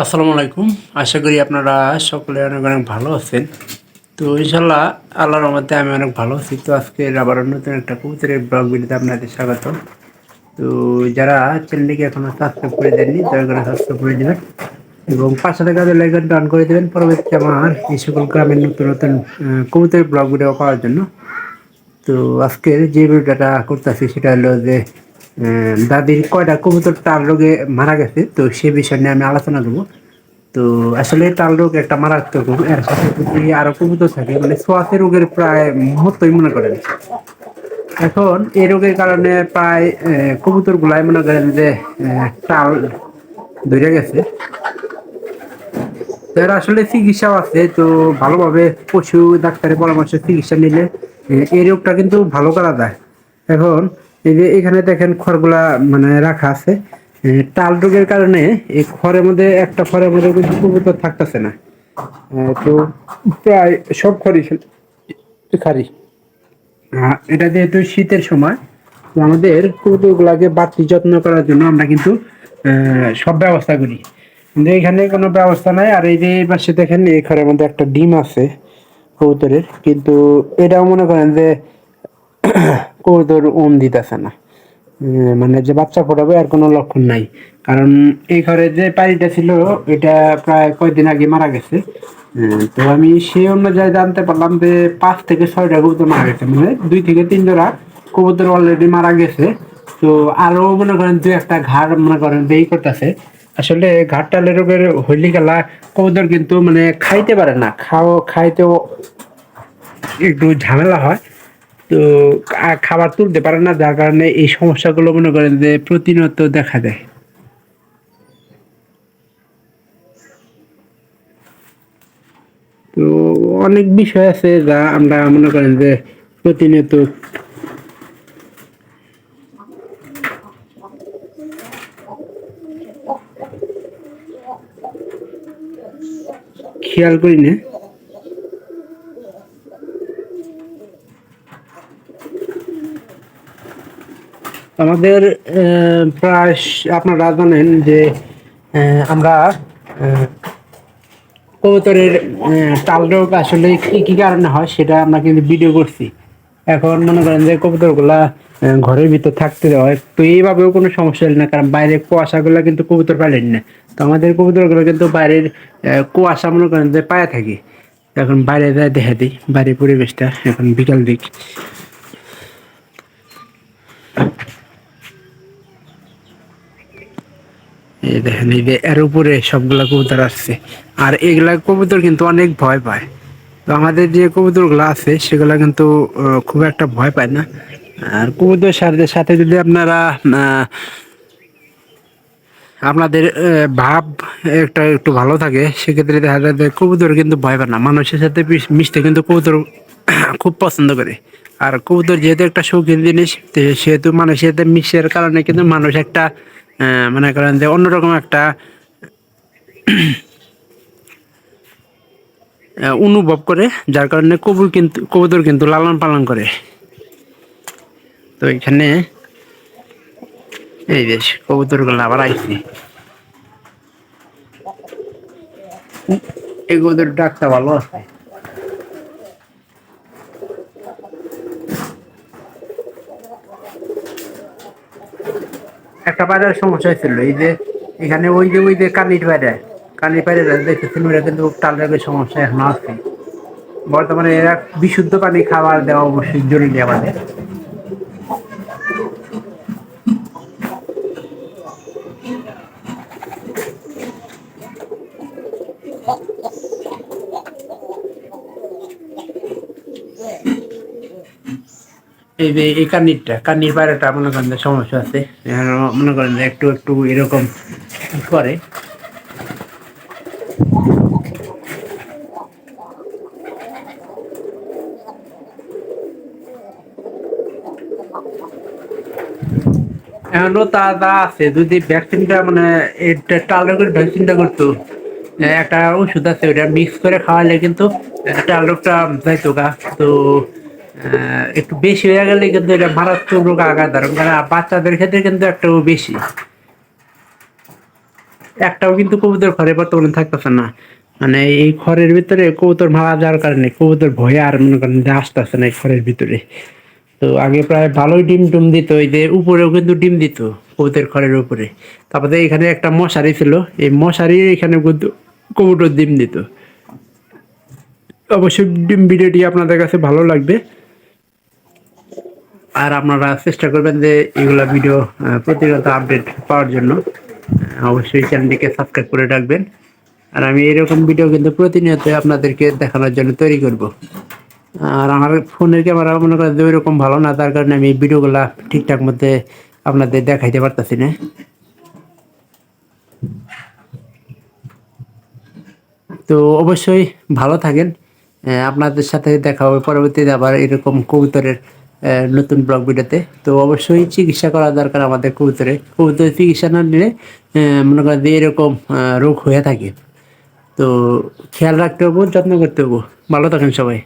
আসসালামু আলাইকুম। আশা করি আপনারা সকলে অনেক অনেক ভালো আছেন। তো ইনশাল্লাহ আল্লাহর রহমতে আমি অনেক ভালো আছি। তো আজকে আবার নতুন একটা কবুতরের ব্লগ ভিডিওতে আপনাদের স্বাগত। তো যারা চ্যানেলটিকে এখনো সাবস্ক্রাইব করে দেননি দয়া করে সাবস্ক্রাইব করে দেবেন এবং পাশে থাকা বেল আইকনটা অন করে দেবেন পরবর্তীতে আমার এই সকল গ্রামের নতুন নতুন কবুতরের ব্লগ ভিডিও পাওয়ার জন্য। তো আজকের যে ভিডিওটা করতেছি সেটা হলো যে দাদির কয়টা কবুতর তার রোগে মারা গেছে, তো সে বিষয় নিয়ে আমি আলোচনা করবো। তো আসলে তাল রোগ একটা মারাত্মক রোগ, এর সাথে যদি আরো কবুতর থাকে মানে সোয়াসের রোগের প্রায় মহত্বই মনে করেন। এখন এই রোগের কারণে প্রায় কবুতর গুলাই মনে করেন যে টাল ধরে গেছে। এর আসলে চিকিৎসাও আছে, তো ভালোভাবে পশু ডাক্তারের পরামর্শ চিকিৎসা নিলে এই রোগটা কিন্তু ভালো করা যায়। এখন এই যে এখানে দেখেন খড়গুলা মানে রাখা আছে, টাল রোগের কারণে এই খড়ের মধ্যে একটা খড়ের মধ্যে কিন্তু কবুতর থাকতেছে না। তো প্রায় সব খড়ি খারি। এটা যেহেতু শীতের সময়, তো আমাদের কবুতরগুলাকে বাড়তি যত্ন করার জন্য আমরা কিন্তু সব ব্যবস্থা করি, কিন্তু এখানে কোনো ব্যবস্থা নাই। আর এই যে এই পাশে দেখেন এই ঘরের মধ্যে একটা ডিম আছে কবুতরের, কিন্তু এটাও মনে করেন যে কবুতর দিতেছে না। মানে যে বাচ্চা ফোটাবে আর কোনো লক্ষণ নাই, কারণ এই ঘরে যে পাড়িটা ছিল এটা প্রায় কয়েকদিন আগে মারা গেছে। তো আমি সেই অনুযায়ী জানতে পারলাম যে 5 থেকে 6টা কবুতর মারা গেছে, মানে 2 থেকে 3 জোড়া কবুতর অলরেডি মারা গেছে। তো আরো মনে করেন দু একটা ঘাড় মনে করেন দেরি করতেছে। আসলে ঘাটটালে রোগের হইলি গেলা কবুতর কিন্তু মানে খাইতে পারে না, খাইতেও একটু ঝামেলা হয়। তো খাবার তুলতে পারে না, যার কারণে এই সমস্যাগুলো মনে করেন যে প্রতিনিয়ত দেখা দেয়। তো অনেক বিষয় আছে যা আমরা মনে করেন যে প্রতিনিয়ত খেয়াল করি না। আমাদের প্রায় আপনারা জানেন যে আমরা কবুতরের টাল রোগ আসলে কি কি কারণে হয় সেটা আমরা কিন্তু ভিডিও করছি। এখন মনে করেন যে কবুতরগুলা ঘরের ভিতর থাকতে দেওয়া হয়, তো এইভাবেও কোনো সমস্যা হল না, কারণ বাইরে কুয়াশাগুলো কিন্তু কবুতর পাইলেন না। তো আমাদের কবুতরগুলো কিন্তু বাইরের কুয়াশা মনে করেন যে পায়ে থাকি। এখন বাইরে যায় দেখা দিই বাইরের পরিবেশটা, এখন বিকাল দিক। এই দেখেন এই যে এর উপরে সবগুলা কবুতর আসছে, আর এগুলা কবুতর কিন্তু অনেক ভয় পায়। তো আমাদের যে কবুতরগুলো আছে সেগুলা কিন্তু খুব একটা ভয় পায় না। আর কবুতর সাথে সাথে যদি আপনারা আপনাদের ভাব একটা একটু ভালো থাকে, সেক্ষেত্রে দেখা যায় যে কবুতর কিন্তু ভয় পায় না, মানুষের সাথে মিশতে কিন্তু কবুতর খুব পছন্দ করে। আর কবুতর যেহেতু একটা শৌখিন জিনিস, সেহেতু মানুষের সাথে মিশের কারণে কিন্তু মানুষ একটা মনে করেন যে অন্যরকম একটা অনুভব করে, যার কারণে কবুতর কিন্তু লালন পালন করে। তো এখানে এই যে কবুতর গুলো আবার আইছে, এই কবুতর ডাকটা ভালো আছে। একটা পায়রার সমস্যা হয়েছিল, এই যে এখানে ওই যে কানির বাইরে দেখতেছেন, ওরা কিন্তু টাল রোগের সমস্যা এখন আছে। বর্তমানে এরা বিশুদ্ধ পানি খাবার দেওয়া অবশ্যই জরুরি আমাদের। এই যে এই কানির বাইরেটা মনে করেন যে সমস্যা আছে, এখন মনে করেন যে একটু একটু এরকম করে। এখনো তা আছে, যদি ভ্যাকসিনটা মানে এটা টাল রোগের ভ্যাকসিনটা করতো, একটা ওষুধ আছে ওটা মিক্স করে খাওয়ালে কিন্তু টাল রোগটা যাইতো গা। তো একটু বেশি হয়ে গেলে কিন্তু এটা মারাত্মক রোগ আঘাত ধরে, কারণ বাচ্চাদের ক্ষেত্রে কিন্তু একটু বেশি। একটাও কিন্তু কবুতর ঘরে বর্তমানে থাকতেছে না। মানে এই ঘরের ভিতরে কবুতর মারা যাওয়ার কারণে কবুতর ভয়ে আর মনে করেন যে আসতেছে না এই ঘরের ভিতরে। তো আগে প্রায় ভালোই ডিম টুম দিত, এই যে উপরেও কিন্তু ডিম দিত কবুতর ঘরের উপরে। তারপরে এখানে একটা মশারি ছিল, এই মশারি এখানে কিন্তু কবুতর ডিম দিত। অবশ্যই ডিম ভিডিওটি আপনাদের কাছে ভালো লাগবে, আর আপনারা চেষ্টা করবেন যে এগুলা ভিডিও প্রতিনিয়ত আপডেট পাওয়ার জন্য। অবশ্যই চ্যানেলটিকে সাবস্ক্রাইব করে রাখবেন। আর আমি এরকম ভিডিও কিন্তু প্রতিনিয়ত আপনাদেরকে দেখানোর জন্য তৈরি করব। আর আমার ফোনের ক্যামেরা মনে করেন যে ওইরকম ভালো না, তার কারণে আমি ভিডিওগুলা ঠিকঠাক মধ্যে আপনাদের দেখাইতে পারতেছি না। তো অবশ্যই ভালো থাকেন। আপনাদের সাথে দেখা হবে পরবর্তীতে আবার এরকম কবুতরের নতুন ব্লগ ভিডিওতে। তো অবশ্যই চিকিৎসা করা দরকার আমাদের কবুতরের চিকিৎসা না নিলে মনে করেন যে এরকম রোগ হয়ে থাকে। তো খেয়াল রাখতে হবো, যত্ন করতে হবো। ভালো থাকেন সবাই।